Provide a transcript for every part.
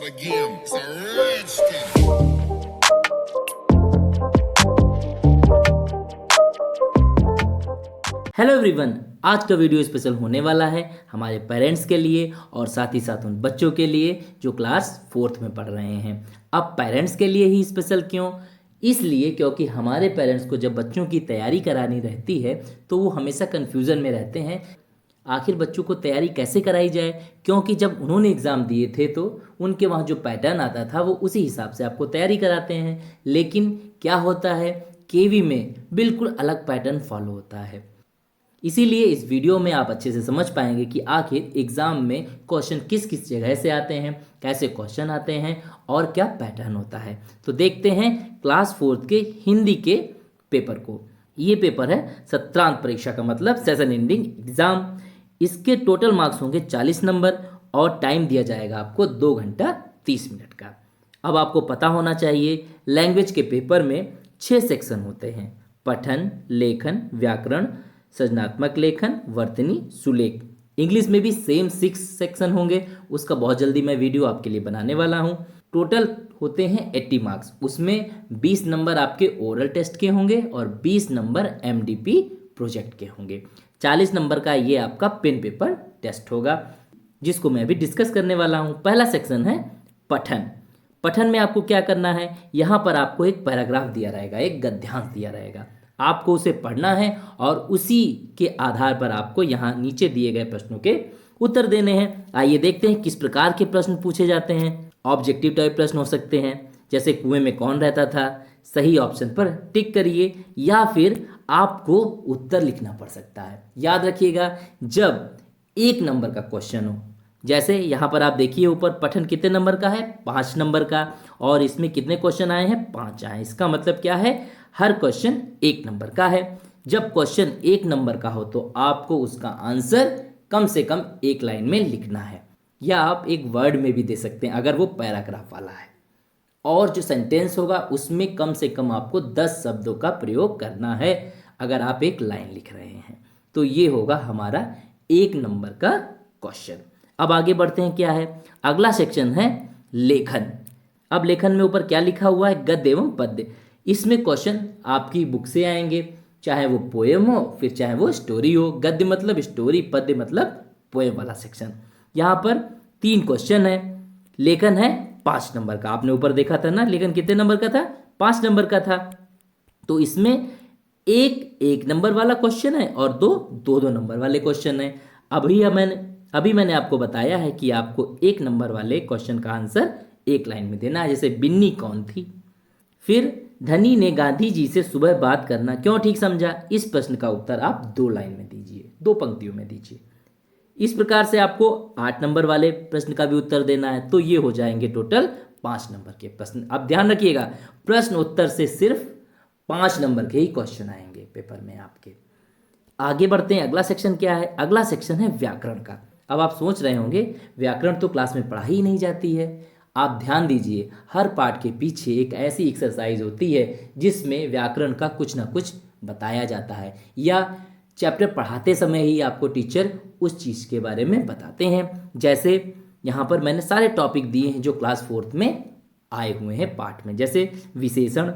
out again. It's a redskin. Hello everyone, आज का video special होने वाला है हमारे पेरेंट्स के लिए और साथ ही साथ उन बच्चों के लिए जो क्लास 4th में पढ़ रहे हैं। अब पेरेंट्स के लिए ही स्पेशल क्यों? इसलिए क्योंकि हमारे पेरेंट्स को जब बच्चों की तैयारी करानी रहती है तो वो हमेशा कन्फ्यूज़न में रहते हैं, आखिर बच्चों को तैयारी कैसे कराई जाए। क्योंकि जब उन्होंने एग्ज़ाम दिए थे तो उनके वहाँ जो पैटर्न आता था वो उसी हिसाब से आपको तैयारी कराते हैं, लेकिन क्या होता है केवी में बिल्कुल अलग पैटर्न फॉलो होता है। इसीलिए इस वीडियो में आप अच्छे से समझ पाएंगे कि आखिर एग्ज़ाम में क्वेश्चन किस किस जगह से आते हैं, कैसे क्वेश्चन आते हैं और क्या पैटर्न होता है। तो देखते हैं क्लास 4th के हिंदी के पेपर को। ये पेपर है सत्रांत परीक्षा का मतलब सेशन एंडिंग एग्ज़ाम। इसके टोटल मार्क्स होंगे 40 नंबर और टाइम दिया जाएगा आपको 2 घंटा 30 मिनट का। अब आपको पता होना चाहिए लैंग्वेज के पेपर में 6 सेक्शन होते हैं: पठन, लेखन, व्याकरण, सृजनात्मक लेखन, वर्तनी, सुलेख। इंग्लिश में भी सेम 6 सेक्शन होंगे, उसका बहुत जल्दी मैं वीडियो आपके लिए बनाने वाला हूँ। टोटल होते हैं 80 मार्क्स, उसमें 20 नंबर आपके ओरल टेस्ट के होंगे और 20 नंबर एमडीपी प्रोजेक्ट के होंगे। 40 नंबर का ये आपका पेन पेपर टेस्ट होगा जिसको मैं अभी डिस्कस करने वाला हूँ। पहला सेक्शन है पठन। पठन में आपको क्या करना है, यहाँ पर आपको एक पैराग्राफ दिया रहेगा, एक गद्यांश दिया रहेगा, आपको उसे पढ़ना है और उसी के आधार पर आपको यहाँ नीचे दिए गए प्रश्नों के उत्तर देने हैं। आइए देखते हैं किस प्रकार के प्रश्न पूछे जाते हैं। ऑब्जेक्टिव टाइप प्रश्न हो सकते हैं, जैसे कुएं में कौन रहता था, सही ऑप्शन पर टिक करिए, या फिर आपको उत्तर लिखना पड़ सकता है। याद रखिएगा जब 1 नंबर का क्वेश्चन हो, जैसे यहाँ पर आप देखिए ऊपर पठन कितने नंबर का है, 5 नंबर का, और इसमें कितने क्वेश्चन आए हैं, 5 आए। इसका मतलब क्या है, हर क्वेश्चन 1 नंबर का है। जब क्वेश्चन 1 नंबर का हो तो आपको उसका आंसर कम से कम 1 लाइन में लिखना है, या आप एक वर्ड में भी दे सकते हैं अगर वो पैराग्राफ वाला है। और जो सेंटेंस होगा उसमें कम से कम आपको 10 शब्दों का प्रयोग करना है अगर आप एक लाइन लिख रहे हैं। तो ये होगा हमारा 1 नंबर का क्वेश्चन। अब आगे बढ़ते हैं, क्या है अगला सेक्शन है लेखन। अब लेखन में ऊपर क्या लिखा हुआ है, गद्य एवं पद्य। इसमें क्वेश्चन आपकी बुक से आएंगे, चाहे वो पोएम हो फिर चाहे वो स्टोरी हो। गद्य मतलब स्टोरी, पद्य मतलब पोएम वाला सेक्शन। यहाँ पर 3 क्वेश्चन है। लेखन है 5 नंबर का, आपने ऊपर देखा था ना, लेखन कितने नंबर का था, 5 नंबर का था। तो इसमें एक 1 नंबर वाला क्वेश्चन है और 2 नंबर वाले क्वेश्चन है। अभी मैंने आपको बताया है कि आपको 1 नंबर वाले क्वेश्चन का आंसर 1 लाइन में देना है, जैसे बिन्नी कौन थी। फिर धनी ने गांधी जी से सुबह बात करना क्यों ठीक समझा, इस प्रश्न का उत्तर आप 2 लाइन में दीजिए, 2 पंक्तियों में दीजिए। इस प्रकार से आपको 8 नंबर वाले प्रश्न का भी उत्तर देना है। तो ये हो जाएंगे टोटल 5 नंबर के प्रश्न। अब ध्यान रखिएगा प्रश्न उत्तर से सिर्फ 5 नंबर के ही क्वेश्चन आएंगे पेपर में आपके। आगे बढ़ते हैं, अगला सेक्शन क्या है, अगला सेक्शन है व्याकरण का। अब आप सोच रहे होंगे व्याकरण तो क्लास में पढ़ाई ही नहीं जाती है। आप ध्यान दीजिए, हर पाठ के पीछे एक ऐसी एक्सरसाइज होती है जिसमें व्याकरण का कुछ ना कुछ बताया जाता है, या चैप्टर पढ़ाते समय ही आपको टीचर उस चीज़ के बारे में बताते हैं। जैसे यहाँ पर मैंने सारे टॉपिक दिए हैं जो क्लास 4th में आए हुए हैं पाठ में, जैसे विशेषण,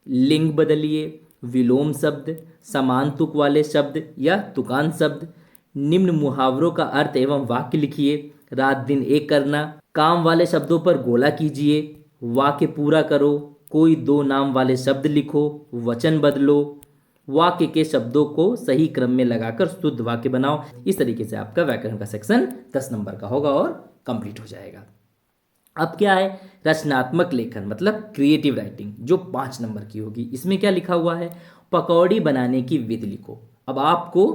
लिंग बदलिए, विलोम शब्द, समान तुक वाले शब्द या तुकान शब्द, निम्न मुहावरों का अर्थ एवं वाक्य लिखिए, रात दिन एक करना, काम वाले शब्दों पर गोला कीजिए, वाक्य पूरा करो, कोई 2 नाम वाले शब्द लिखो, वचन बदलो, वाक्य के शब्दों को सही क्रम में लगाकर शुद्ध वाक्य बनाओ। इस तरीके से आपका व्याकरण का सेक्शन 10 नंबर का होगा और कंप्लीट हो जाएगा। अब क्या है रचनात्मक लेखन मतलब क्रिएटिव राइटिंग, जो 5 नंबर की होगी। इसमें क्या लिखा हुआ है, पकौड़ी बनाने की विधि लिखो। अब आपको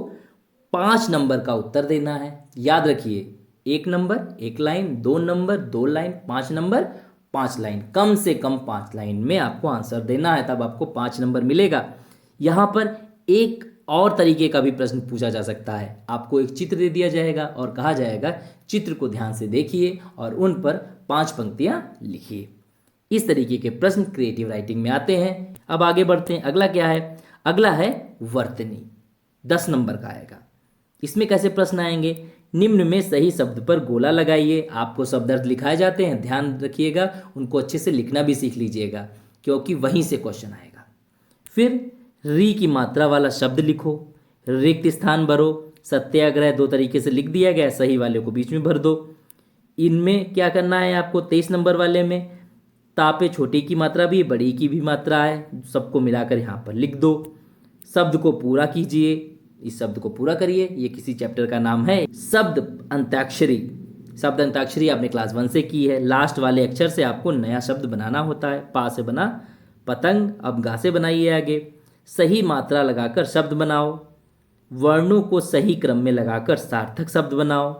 5 नंबर का उत्तर देना है। याद रखिए 1 number 1 line, 2 number 2 line, 5 number 5 line, कम से कम 5 लाइन में आपको आंसर देना है, तब आपको 5 नंबर मिलेगा। यहाँ पर एक और तरीके का भी प्रश्न पूछा जा सकता है। आपको एक चित्र दे दिया जाएगा और कहा जाएगा चित्र को ध्यान से देखिए और उन पर 5 पंक्तियाँ लिखिए। इस तरीके के प्रश्न क्रिएटिव राइटिंग में आते हैं। अब आगे बढ़ते हैं, अगला क्या है, अगला है वर्तनी, 10 नंबर का आएगा। इसमें कैसे प्रश्न आएंगे? निम्न में सही शब्द पर गोला लगाइए। आपको शब्द अर्थ लिखाए जाते हैं, ध्यान रखिएगा, उनको अच्छे से लिखना भी सीख लीजिएगा क्योंकि वहीं से क्वेश्चन आएगा। फिर री की मात्रा वाला शब्द लिखो, रिक्त स्थान भरो। सत्याग्रह 2 तरीके से लिख दिया गया, सही वाले को बीच में भर दो। इनमें क्या करना है आपको? 23 नंबर वाले में तापे छोटी की मात्रा भी, बड़ी की भी मात्रा है, सबको मिलाकर यहाँ पर लिख दो। शब्द को पूरा कीजिए, इस शब्द को पूरा करिए। ये किसी चैप्टर का नाम है शब्द अंताक्षरी। शब्द अंताक्षरी आपने क्लास 1 से की है। लास्ट वाले अक्षर से आपको नया शब्द बनाना होता है। पा से बना पतंग, अब गा से बनाइए आगे। सही मात्रा लगाकर शब्द बनाओ, वर्णों को सही क्रम में लगाकर सार्थक शब्द बनाओ,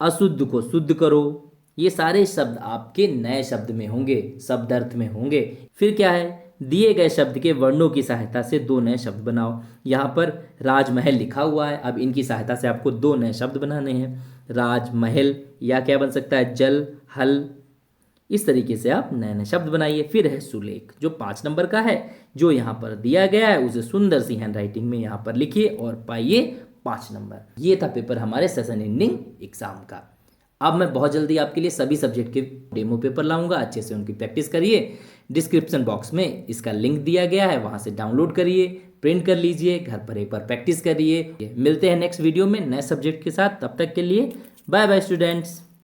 अशुद्ध को शुद्ध करो। ये सारे शब्द आपके नए शब्द में होंगे, शब्द अर्थ में होंगे। फिर क्या है? दिए गए शब्द के वर्णों की सहायता से 2 नए शब्द बनाओ। यहाँ पर राजमहल लिखा हुआ है, अब इनकी सहायता से आपको 2 नए शब्द बनाने हैं। राजमहल या क्या बन सकता है? जल, हल। इस तरीके से आप नए नए शब्द बनाइए। फिर है सुलेख, जो 5 नंबर का है, जो यहाँ पर दिया गया है उसे सुंदर सी हैंड राइटिंग में यहाँ पर लिखिए और पाइए 5 नंबर। ये था पेपर हमारे सेशन एंडिंग एग्जाम का। अब मैं बहुत जल्दी आपके लिए सभी सब्जेक्ट के डेमो पेपर लाऊंगा, अच्छे से उनकी प्रैक्टिस करिए। डिस्क्रिप्शन बॉक्स में इसका लिंक दिया गया है, वहां से डाउनलोड करिए, प्रिंट कर लीजिए, घर पर एक बार प्रैक्टिस करिए। मिलते हैं नेक्स्ट वीडियो में नए सब्जेक्ट के साथ, तब तक के लिए बाय बाय स्टूडेंट्स।